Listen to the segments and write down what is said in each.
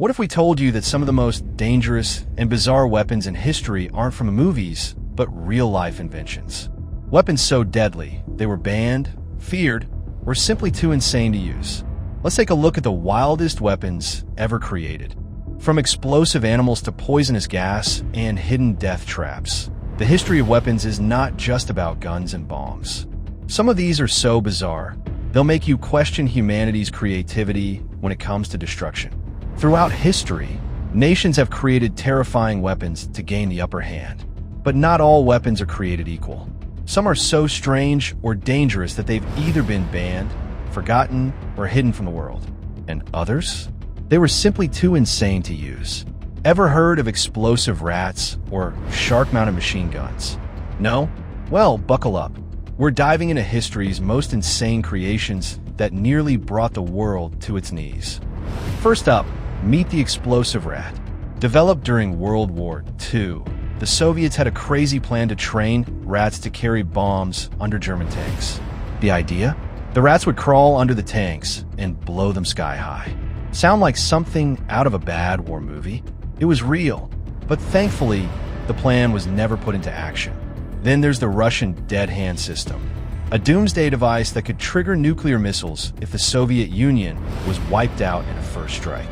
What if we told you that some of the most dangerous and bizarre weapons in history aren't from movies, but real-life inventions? Weapons so deadly, they were banned, feared, or simply too insane to use. Let's take a look at the wildest weapons ever created. From explosive animals to poisonous gas and hidden death traps, the history of weapons is not just about guns and bombs. Some of these are so bizarre, they'll make you question humanity's creativity when it comes to destruction. Throughout history, nations have created terrifying weapons to gain the upper hand. But not all weapons are created equal. Some are so strange or dangerous that they've either been banned, forgotten, or hidden from the world. And others? They were simply too insane to use. Ever heard of explosive rats or shark-mounted machine guns? No? Well, buckle up. We're diving into history's most insane creations that nearly brought the world to its knees. First up, meet the explosive rat. Developed during World War II, the Soviets had a crazy plan to train rats to carry bombs under German tanks. The idea? The rats would crawl under the tanks and blow them sky high. Sound like something out of a bad war movie? It was real, but thankfully, the plan was never put into action. Then there's the Russian dead hand system, a doomsday device that could trigger nuclear missiles if the Soviet Union was wiped out in a first strike.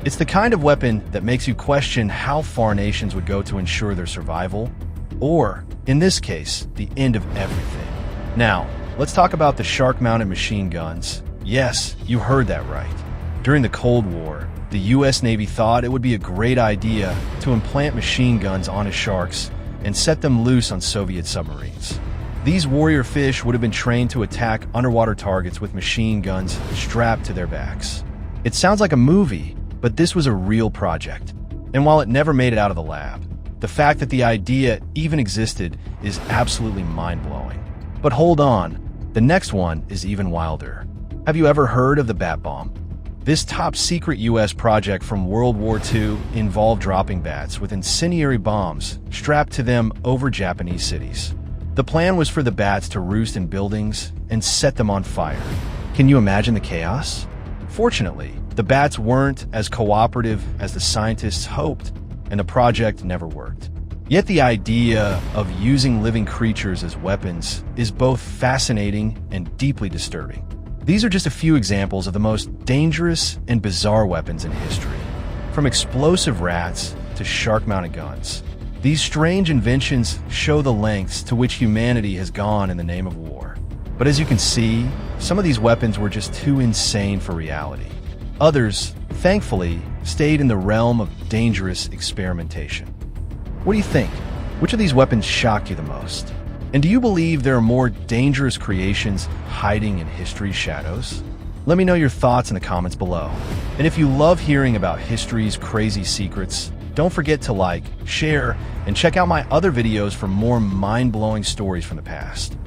It's the kind of weapon that makes you question how far nations would go to ensure their survival, or, in this case, the end of everything. Now, let's talk about the shark-mounted machine guns. Yes, you heard that right. During the Cold War, the US Navy thought it would be a great idea to implant machine guns onto sharks and set them loose on Soviet submarines. These warrior fish would have been trained to attack underwater targets with machine guns strapped to their backs. It sounds like a movie, but this was a real project. And while it never made it out of the lab, the fact that the idea even existed is absolutely mind-blowing. But hold on, the next one is even wilder. Have you ever heard of the bat bomb? This top-secret US project from World War II involved dropping bats with incendiary bombs strapped to them over Japanese cities. The plan was for the bats to roost in buildings and set them on fire. Can you imagine the chaos? Fortunately, the bats weren't as cooperative as the scientists hoped, and the project never worked. Yet the idea of using living creatures as weapons is both fascinating and deeply disturbing. These are just a few examples of the most dangerous and bizarre weapons in history. From explosive rats to shark-mounted guns, these strange inventions show the lengths to which humanity has gone in the name of war. But as you can see, some of these weapons were just too insane for reality. Others, thankfully, stayed in the realm of dangerous experimentation. What do you think? Which of these weapons shocked you the most? And do you believe there are more dangerous creations hiding in history's shadows? Let me know your thoughts in the comments below. And if you love hearing about history's crazy secrets, don't forget to like, share, and check out my other videos for more mind-blowing stories from the past.